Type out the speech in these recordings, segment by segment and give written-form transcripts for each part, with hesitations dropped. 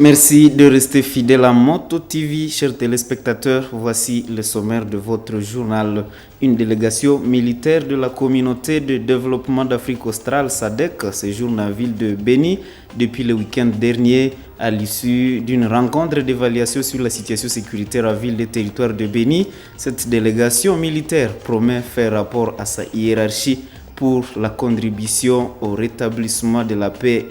Merci de rester fidèle à Moto TV, chers téléspectateurs. Voici le sommaire de votre journal. Une délégation militaire de la communauté de développement d'Afrique australe, SADC, séjourne à la ville de Beni depuis le week-end dernier à l'issue d'une rencontre d'évaluation sur la situation sécuritaire à ville des territoires de Beni. Cette délégation militaire promet faire rapport à sa hiérarchie pour la contribution au rétablissement de la paix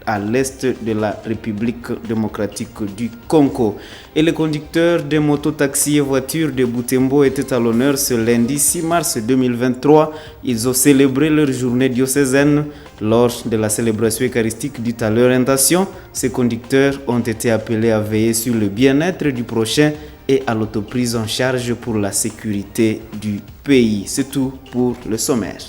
à l'est de la République démocratique du Congo. Et les conducteurs des mototaxis et voitures de Butembo étaient à l'honneur ce lundi 6 mars 2023. Ils ont célébré leur journée diocésaine. Lors de la célébration eucharistique dite à l'orientation, ces conducteurs ont été appelés à veiller sur le bien-être du prochain et à l'autoprise en charge pour la sécurité du pays. C'est tout pour le sommaire.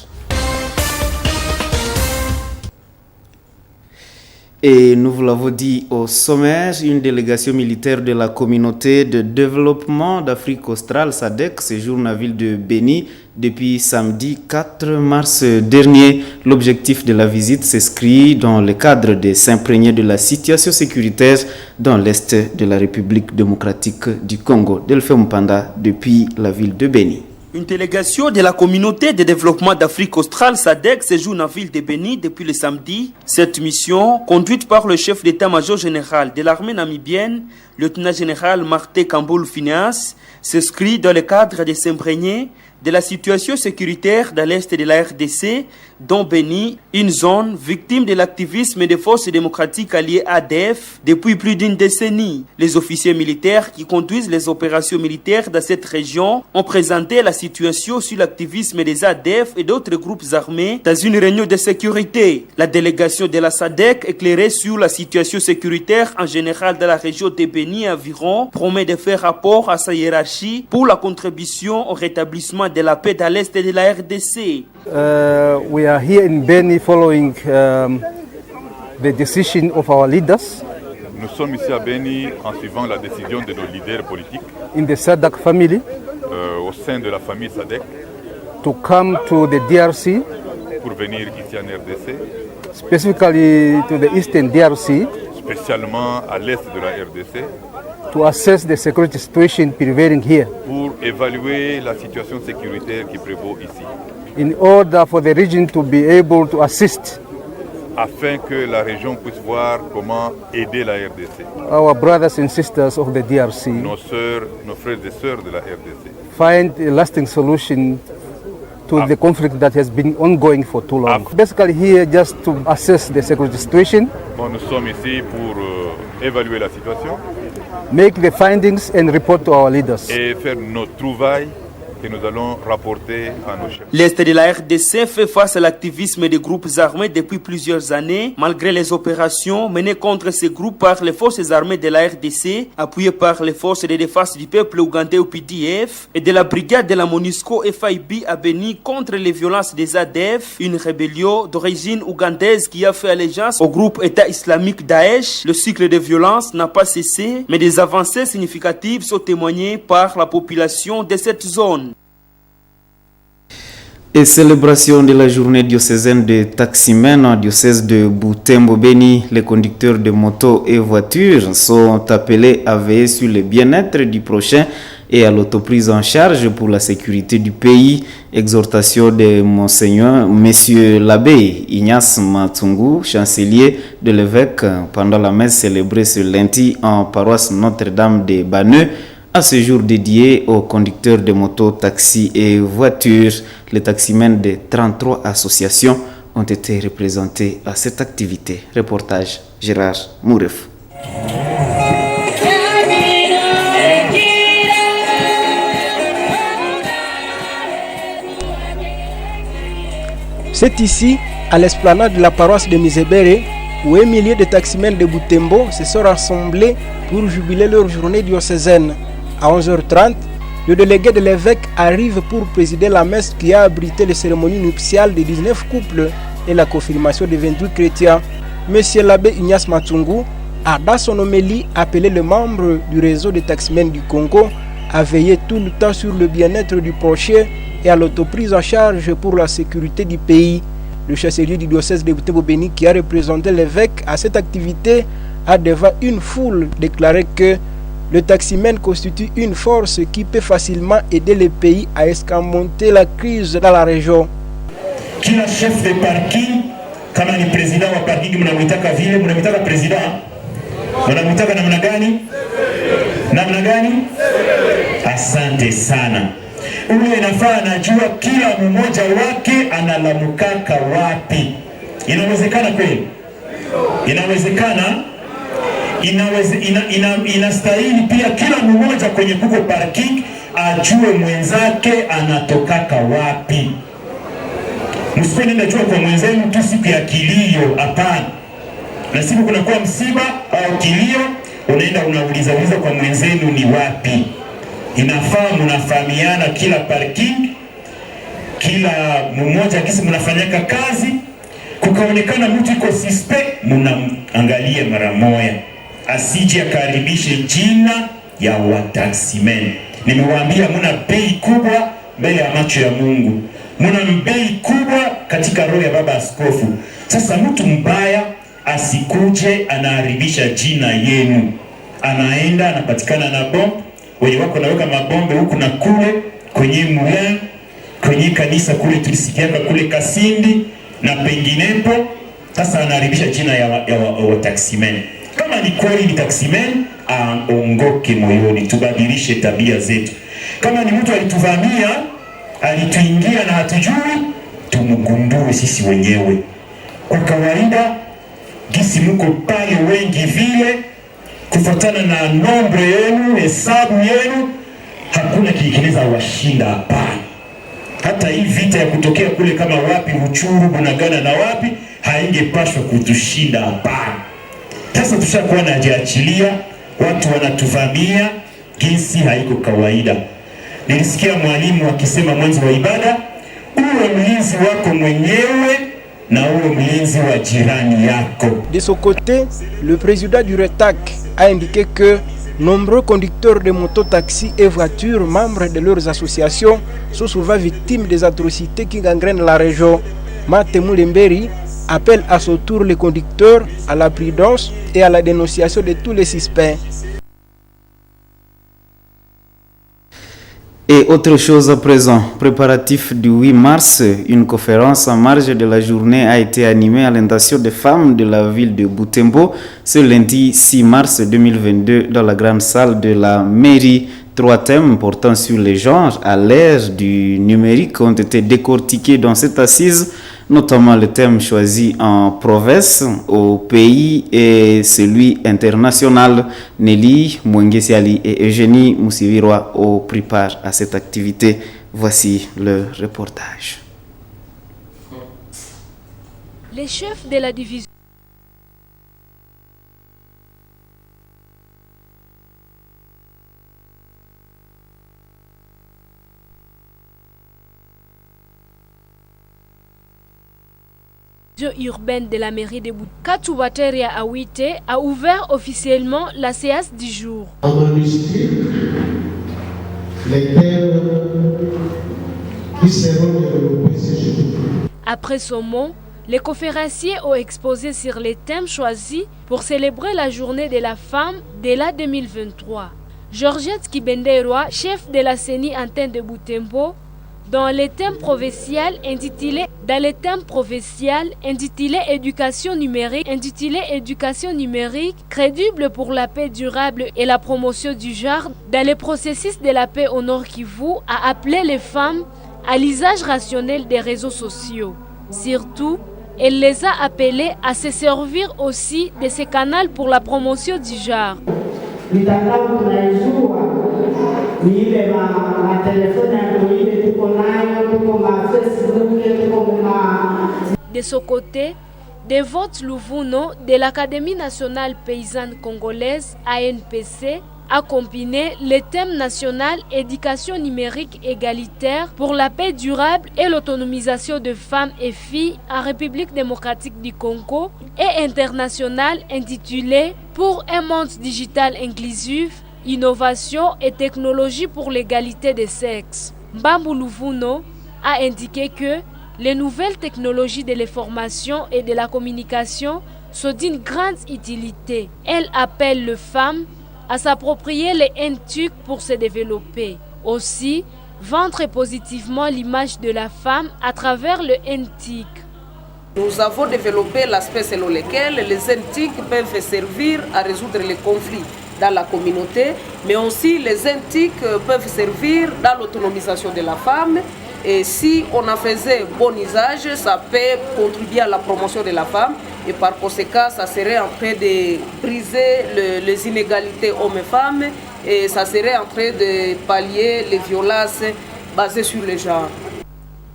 Et nous vous l'avons dit au sommaire, une délégation militaire de la communauté de développement d'Afrique australe, SADC, séjourne à la ville de Beni depuis samedi 4 mars dernier. L'objectif de la visite s'inscrit dans le cadre de s'imprégner de la situation sécuritaire dans l'est de la République démocratique du Congo. Delphin Mpanda depuis la ville de Beni. Une délégation de la communauté de développement d'Afrique australe, SADC, séjourne en ville de Beni depuis le samedi. Cette mission, conduite par le chef d'état-major général de l'armée namibienne, lieutenant-général Martin Kamboul Phineas, s'inscrit dans le cadre de s'imprégner de la situation sécuritaire dans l'est de la RDC, dont Beni, une zone victime de l'activisme des forces démocratiques alliées ADF depuis plus d'une décennie. Les officiers militaires qui conduisent les opérations militaires dans cette région ont présenté la situation sur l'activisme des ADF et d'autres groupes armés dans une réunion de sécurité. La délégation de la SADC, éclairée sur la situation sécuritaire en général dans la région de Beni et environ, promet de faire rapport à sa hiérarchie pour la contribution au rétablissement de la paix dans l'est de la RDC. We are here in Beni following the decision of our leaders. Nous sommes ici à Beni en suivant la décision de nos leaders politiques. In the SADC family. Au sein de la famille SADC. To come to the DRC. Pour venir ici en RDC. Specifically to the Eastern DRC. Spécialement à l'est de la RDC. To assess the security situation prevailing here. Pour évaluer la situation sécuritaire qui prévaut ici. In order for the region to be able to assist. Afin que la région puisse voir comment aider la RDC. Our brothers and sisters of the DRC. Nos frères et sœurs de la RDC. Find a lasting solution to the conflict that has been ongoing for too long. Basically here just to assess the security situation. Bon, nous sommes ici pour évaluer la situation. Make the findings and report to our leaders. Et faire nos trouvailles que nous allons rapporter à nos chefs. L'Est de la RDC fait face à l'activisme des groupes armés depuis plusieurs années, malgré les opérations menées contre ces groupes par les forces armées de la RDC, appuyées par les forces de défense du peuple ougandais ou PDF, et de la brigade de la MONUSCO FIB à Beni contre les violences des ADF, une rébellion d'origine ougandaise qui a fait allégeance au groupe État islamique Daesh. Le cycle de violence n'a pas cessé, mais des avancées significatives sont témoignées par la population de cette zone. Et célébration de la journée diocésaine de taximens en diocèse de Butembo Beni, les conducteurs de motos et voitures sont appelés à veiller sur le bien-être du prochain et à l'autoprise en charge pour la sécurité du pays. Exhortation de Monseigneur, Monsieur l'abbé Ignace Matungu, chancelier de l'évêque, pendant la messe célébrée ce lundi en paroisse Notre-Dame de Banneux. À ce jour dédié aux conducteurs de motos, taxis et voitures, les taximens de 33 associations ont été représentés à cette activité. Reportage Gérard Mouref. C'est ici, à l'esplanade de la paroisse de Misebere, où un millier de taximens de Butembo se sont rassemblés pour jubiler leur journée diocésaine. À 11h30, le délégué de l'évêque arrive pour présider la messe qui a abrité les cérémonies nuptiales des 19 couples et la confirmation des 28 chrétiens. Monsieur l'abbé Ignace Matungu a, dans son homélie, appelé les membres du réseau des taximens du Congo à veiller tout le temps sur le bien-être du prochain et à l'autoprise en charge pour la sécurité du pays. Le chancelier du diocèse de Butembo Beni, qui a représenté l'évêque à cette activité, a devant une foule déclaré que le taximan constitue une force qui peut facilement aider le pays à escamoter la crise dans la région. Kila chef de parking, kama ni president wa parking mnamwitaka vile, mnamwitaka president, mnamwitaka namna gani? Namna gani? Asante sana. Ule inafaa anajua kila mmoja wake analamukaka wapi. Inawezekana kweli? Inawezekana? Inastahili pia kila mmoja kwenye kuko parking ajue mwenzake anatokaka wapi. Msipende najua kwa mwenzenu tu siku ya kilio, hapana. Na siku kuna kuwa msiba au kilio, unaenda unauliza kwa mwenzenu ni wapi. Inafaa mnafahamiana kila parking, kila mmoja kisi mnafanyaka kazi, kukaonekana mtu iko suspect, mnaangalia mara moja. Asije akaribishe jina ya wataximen. Nimewaambia muna bei kubwa mbele ya macho ya Mungu. Muna bei kubwa katika roho ya baba askofu. Sasa mtu mbaya asikuje anaharibisha jina yenu. Anaenda anapatikana na bomba, wenye wako naweka mabombe huku na kule, kwenye mula, kwenye kanisa kule tulisikiaka kule Kasindi na penginepo. Sasa anaharibisha jina ya wataximen. Kama ni kweli ni taximen, aongoke moyoni, tubadilishe tabia zetu. Kama ni mtu alituvamia, alituingia na hatujui, tumugundue sisi wenyewe. Kwa kawaida, gisi mko pale wengi vile, kufuatana na nombre yenu, hesabu yenu, hakuna kikineza washinda, hapana. Hata hii vita ya kutokea kule kama wapi, Uchuru, Bunagana na wapi, haingepashwa kutushinda, hapana. Sasa tushakuwa na jiachilia, watu wanatuvamia, jinsi haiko kawaida. Nilisikia mwalimu akisema mwanzo wa ibada, uwe mlinzi wako mwenyewe na uwe mlinzi wa jirani yako. De son côté, le président du RETAC a indiqué que nombreux conducteurs de mototaxis et voitures, membres de leurs associations, sont souvent victimes des atrocités qui gangrènent la région. Matemou Lemberi appelle à son tour les conducteurs à la prudence et à la dénonciation de tous les suspects. Et autre chose à présent, préparatif du 8 mars, une conférence en marge de la journée a été animée à l'intention des femmes de la ville de Butembo ce lundi 6 mars 2022 dans la grande salle de la mairie. 3 thèmes portant sur les genres à l'ère du numérique ont été décortiqués dans cette assise, notamment le thème choisi en province, au pays et celui international. Nelly Mwengesiali et Eugénie Moussiviroa ont pris part à cette activité. Voici le reportage. Les chefs de la division urbaine de la mairie de Butembo, Katubateria Awite, a ouvert officiellement la séance du jour. Après son mot, les conférenciers ont exposé sur les thèmes choisis pour célébrer la journée de la femme de la 2023. Georgette Kibenderoa, chef de la CENI antenne de Butembo, dans le thème provincial intitulé Éducation numérique, crédible pour la paix durable et la promotion du genre dans le processus de la paix au Nord Kivu, a appelé les femmes à l'usage rationnel des réseaux sociaux. Surtout, elle les a appelées à se servir aussi de ces canaux pour la promotion du genre. De son côté, Devote Louvuno de l'Académie nationale paysanne congolaise ANPC a combiné le thème national éducation numérique égalitaire pour la paix durable et l'autonomisation de femmes et filles en République démocratique du Congo et international intitulé pour un monde digital inclusif, innovation et technologie pour l'égalité des sexes. Mbambu Louvuno a indiqué que les nouvelles technologies de l'information et de la communication sont d'une grande utilité. Elle appelle les femmes à s'approprier les NTUC pour se développer. Aussi, vendre positivement l'image de la femme à travers le NTIC. Nous avons développé l'aspect selon lequel les NTIC peuvent servir à résoudre les conflits dans la communauté, mais aussi les NTIC peuvent servir dans l'autonomisation de la femme. Et si on en faisait bon usage, ça peut contribuer à la promotion de la femme. Et par conséquent, ça serait en train de briser les inégalités hommes-femmes et ça serait en train de pallier les violences basées sur le genre.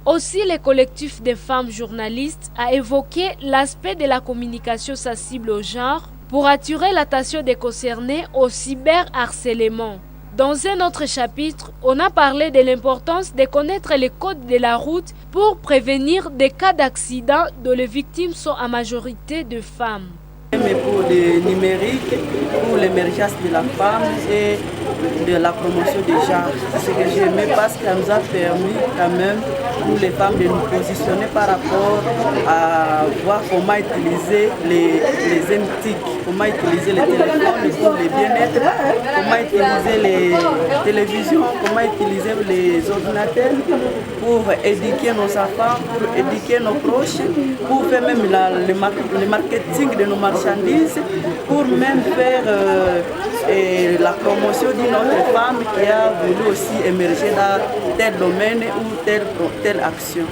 Aussi, le collectif des femmes journalistes a évoqué l'aspect de la communication sensible au genre pour attirer l'attention des concernés au cyberharcèlement. Dans un autre chapitre, on a parlé de l'importance de connaître les codes de la route pour prévenir des cas d'accident dont les victimes sont en majorité de femmes. Mais pour le numérique, pour l'émergence de la femme et de la promotion des genres. Ce que j'aimais parce que ça nous a permis quand même pour les femmes de nous positionner par rapport à voir comment utiliser les NTIC, comment utiliser les téléphones pour le bien-être, comment utiliser les télévisions, comment utiliser les ordinateurs pour éduquer nos enfants, pour éduquer nos proches, pour faire même le marketing de nos marchandises, pour même faire la promotion d'une autre femme qui a voulu aussi émerger dans tel domaine ou telle action.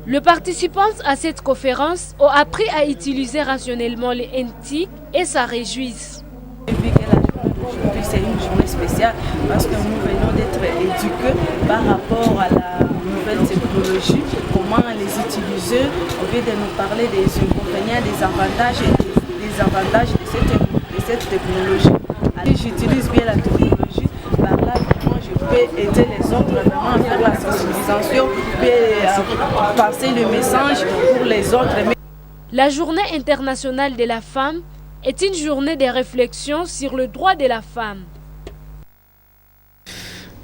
Les participants à cette conférence ont appris à utiliser rationnellement les NTIC et ça réjouissent. Aujourd'hui, c'est une journée spéciale parce que nous venons d'être éduqués par rapport à la nouvelle technologie, comment les utiliser, au lieu de nous parler des inconvénients, des avantages et des désavantages de cette technologie. Si j'utilise bien la technologie, par là, je peux aider les autres vraiment à faire la sensibilisation, à passer le message pour les autres. La Journée internationale de la femme est une journée de réflexion sur le droit de la femme.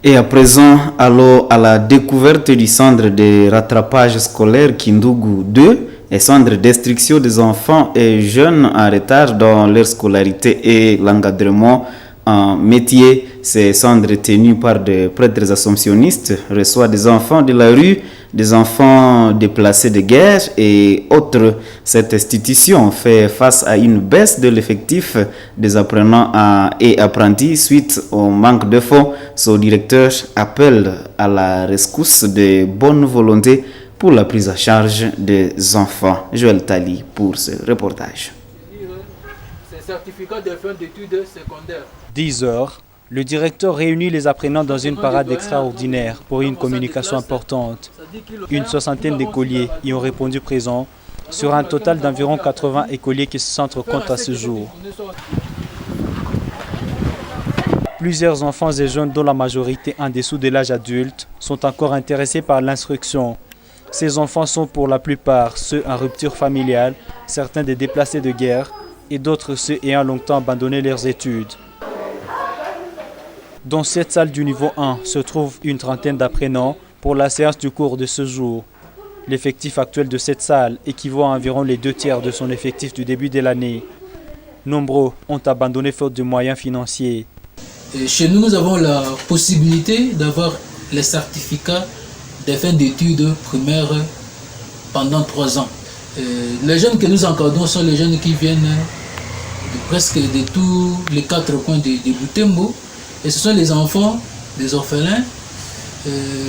Et à présent, allons à la découverte du centre de rattrapage scolaire Kindougou 2 et centre d'instruction des enfants et jeunes en retard dans leur scolarité et l'encadrement en métier. Ces centres tenus par des prêtres assomptionnistes reçoivent des enfants de la rue, des enfants déplacés de guerre et autres. Cette institution fait face à une baisse de l'effectif des apprenants et apprentis suite au manque de fonds. Son directeur appelle à la rescousse de bonne volonté pour la prise en charge des enfants. Joël Tali pour ce reportage. 10 heures, le directeur réunit les apprenants dans une parade extraordinaire pour une communication importante. Une soixantaine d'écoliers y ont répondu présents sur un total d'environ 80 écoliers qui se centrent compte à ce jour. Plusieurs enfants et jeunes, dont la majorité en dessous de l'âge adulte, sont encore intéressés par l'instruction. Ces enfants sont pour la plupart ceux en rupture familiale, certains des déplacés de guerre et d'autres ceux ayant longtemps abandonné leurs études. Dans cette salle du niveau 1 se trouve une trentaine d'apprenants pour la séance du cours de ce jour. L'effectif actuel de cette salle équivaut à environ les 2/3 de son effectif du début de l'année. Nombreux ont abandonné faute de moyens financiers. Et chez nous, nous avons la possibilité d'avoir les certificats de fin d'études primaires pendant 3 ans. Les jeunes que nous encadrons sont les jeunes qui viennent presque de tous les 4 coins de Butembo. Et ce sont les enfants, des orphelins,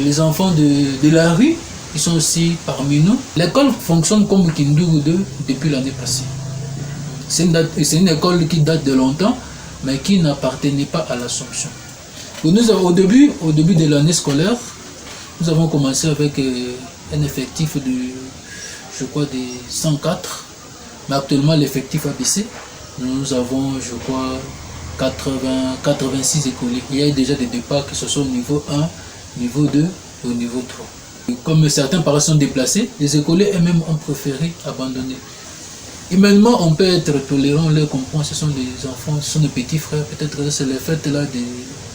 les enfants de la rue qui sont aussi parmi nous. L'école fonctionne comme Kindougou 2 depuis l'année passée. C'est une école qui date de longtemps, mais qui n'appartenait pas à l'Assomption. Au début de l'année scolaire, nous avons commencé avec un effectif de, je crois, de 104, mais actuellement l'effectif a baissé. Nous avons, je crois, 86 écoliers. Il y a déjà des départs qui sont au niveau 1, niveau 2 et au niveau 3. Comme certains parents sont déplacés, les écoliers eux-mêmes ont préféré abandonner. Humainement, on peut être tolérant, on les comprend, ce sont des enfants, ce sont des petits frères, peut-être que c'est le fait là,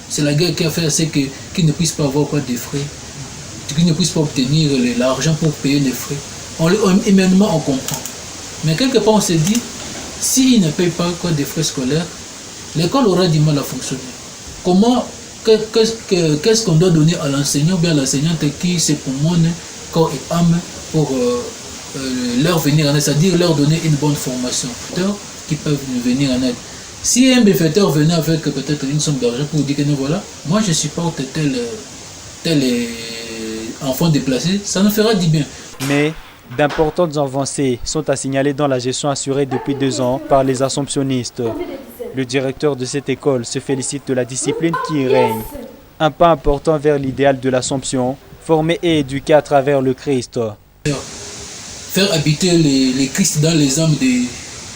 c'est la guerre qui a fait c'est qu'ils ne puissent pas avoir des frais, qu'ils ne puissent pas obtenir l'argent pour payer les frais. Humainement, on comprend. Mais quelque part, on s'est dit, s'il ne paye pas des frais scolaires, l'école aura du mal à fonctionner. Comment, qu'est-ce qu'on doit donner à l'enseignant ou bien à l'enseignante qui s'époumonne corps et âme pour leur venir en aide, c'est-à-dire leur donner une bonne formation, qui peuvent venir en aide. Si un bienfaiteur venait avec peut-être une somme d'argent pour dire que non, voilà, moi je supporte tel enfant déplacé, ça nous fera du bien. Mais d'importantes avancées sont à signaler dans la gestion assurée depuis 2 ans par les assomptionnistes. Le directeur de cette école se félicite de la discipline qui y règne. Un pas important vers l'idéal de l'Assomption, former et éduquer à travers le Christ. Faire habiter les Christ dans les âmes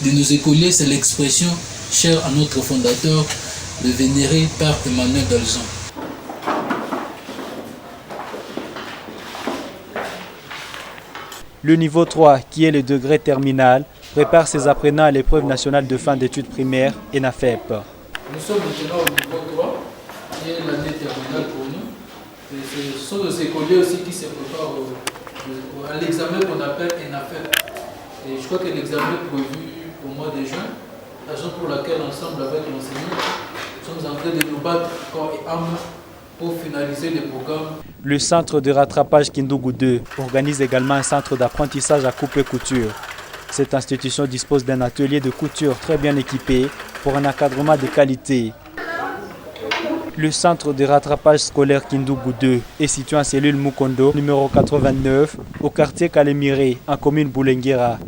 de nos écoliers, c'est l'expression chère à notre fondateur, le vénéré Père Emmanuel Dalzon. Le niveau 3, qui est le degré terminal, prépare ses apprenants à l'épreuve nationale de fin d'études primaires et NAFEP. Nous sommes maintenant au niveau 3, qui est l'année terminale pour nous. Et ce sont nos écoliers aussi qui se préparent à l'examen qu'on appelle NAFEP. Et je crois que l'examen est prévu au mois de juin, raison pour laquelle, ensemble avec l'enseignant, nous sommes en train de nous battre corps et âme pour finaliser les programmes. Le centre de rattrapage Kindougou 2 organise également un centre d'apprentissage à coupe et couture. Cette institution dispose d'un atelier de couture très bien équipé pour un encadrement de qualité. Le centre de rattrapage scolaire Kindougou 2 est situé en cellule Mukondo, numéro 89, au quartier Kalemire, en commune Boulenguera.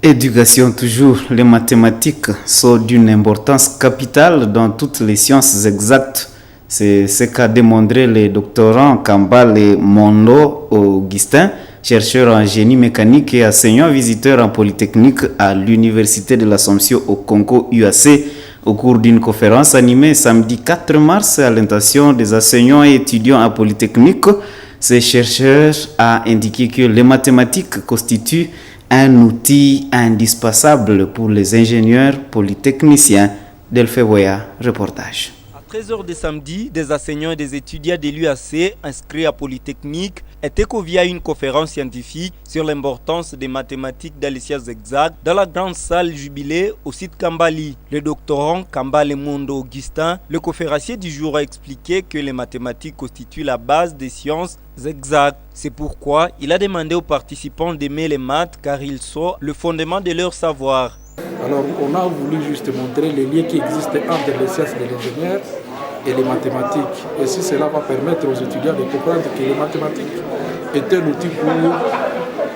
Éducation toujours, les mathématiques sont d'une importance capitale dans toutes les sciences exactes. C'est ce qu'a démontré le doctorant Kambale Mondo Augustin, chercheur en génie mécanique et enseignant visiteur en polytechnique à l'Université de l'Assomption au Congo UAC au cours d'une conférence animée samedi 4 mars à l'intention des enseignants et étudiants en polytechnique. Ce chercheur a indiqué que les mathématiques constituent un outil indispensable pour les ingénieurs polytechniciens. Delphé Boya, reportage. À 13h de samedi, des enseignants et des étudiants de l'UAC inscrits à Polytechnique étaient conviés à une conférence scientifique sur l'importance des mathématiques dans les sciences exactes dans la grande salle jubilée au site Kambali. Le doctorant Kambale Mondo Augustin, le conférencier du jour, a expliqué que les mathématiques constituent la base des sciences exactes. C'est pourquoi il a demandé aux participants d'aimer les maths car ils sont le fondement de leur savoir. Alors on a voulu juste montrer les liens qui existent entre les sciences de l'ingénieur et les mathématiques. Et si cela va permettre aux étudiants de comprendre que les mathématiques est un outil pour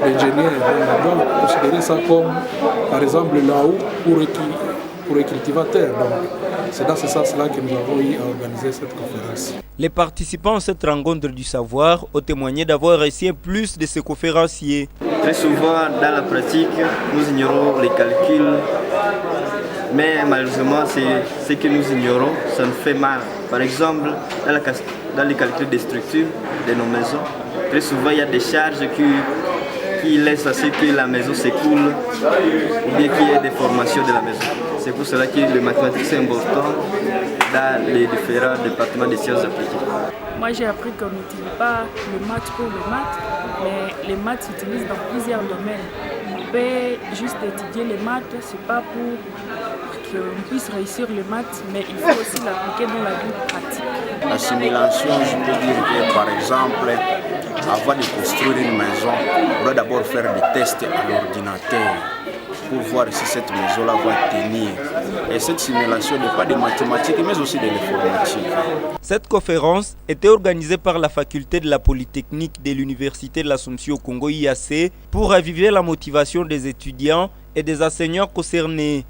l'ingénieur. On doit considérer ça comme, par exemple, là-haut pour les cultivateurs. Donc, c'est dans ce sens-là que nous avons eu à organiser cette conférence. Les participants à cette rencontre du savoir ont témoigné d'avoir reçu plus de ces conférenciers. Très souvent, dans la pratique, nous ignorons les calculs, mais malheureusement, ce que nous ignorons, ça nous fait mal. Par exemple, dans les calculs des structures de nos maisons, très souvent, il y a des charges qui laissent à ce que la maison s'écoule ou bien qu'il y ait des formations de la maison. C'est pour cela que les mathématiques sont importantes dans les différents départements des sciences appliquées. Moi, j'ai appris qu'on n'utilise pas le maths pour le maths, mais les maths s'utilisent dans plusieurs domaines. On peut juste étudier les maths, c'est pas pour qu'on puisse réussir les maths, mais il faut aussi l'appliquer dans la vie pratique. La simulation, je peux dire que par exemple, avant de construire une maison, on doit d'abord faire des tests à l'ordinateur pour voir si cette maison-là va tenir. Et cette simulation n'est pas de mathématiques, mais aussi de l'informatique. Cette conférence était organisée par la faculté de la Polytechnique de l'Université de l'Assomption au Congo IAC pour raviver la motivation des étudiants et des enseignants concernés.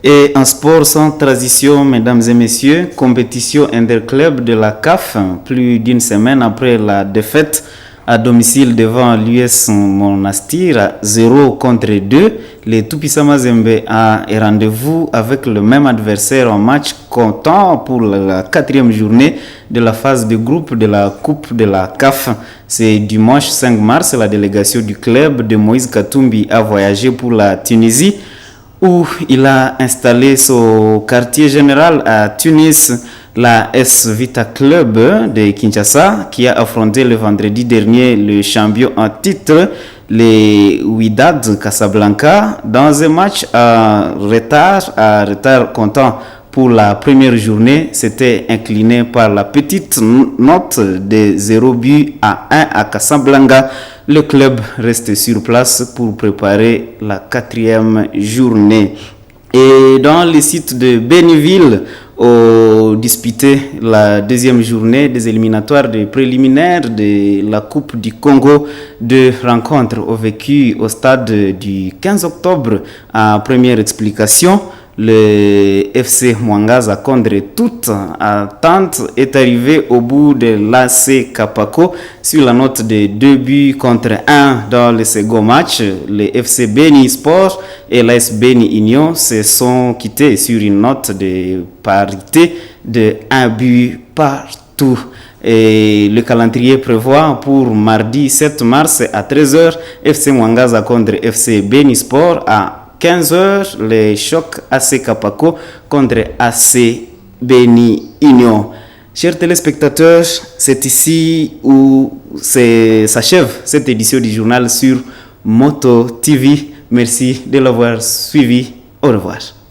Et en sport sans transition, mesdames et messieurs, compétition interclub de la CAF, plus d'une semaine après la défaite à domicile devant l'US Monastir, 0-2, les Tout-Puissants Mazembe a un rendez-vous avec le même adversaire en match comptant pour la 4e journée de la phase de groupe de la Coupe de la CAF. C'est dimanche 5 mars, la délégation du club de Moïse Katumbi a voyagé pour la Tunisie, où il a installé son quartier général à Tunis. la S Vita Club de Kinshasa qui a affronté le vendredi dernier le champion en titre, les Wydad Casablanca, dans un match à retard comptant pour la première journée. C'était incliné par la petite note de 0 but à 1 à Casablanca. Le club reste sur place pour préparer la 4e journée. Et dans le site de Béniville, ont disputé la 2e journée des éliminatoires des préliminaires de la Coupe du Congo. 2 rencontres ont vécu au stade du 15 octobre. En première explication, le FC Mwangaza, contre toute attente, est arrivé au bout de l'AC Kapako sur la note de 2 buts contre 1. Dans le second match, le FC Beni Sport et l'AS Beni Union se sont quittés sur une note de parité de 1 but partout. Et le calendrier prévoit pour mardi 7 mars à 13h FC Mwangaza contre FC Beni Sport, à 15h, les chocs AC Kapako contre AC Beni Union. Chers téléspectateurs, c'est ici où s'achève cette édition du journal sur Moto TV. Merci de l'avoir suivi. Au revoir.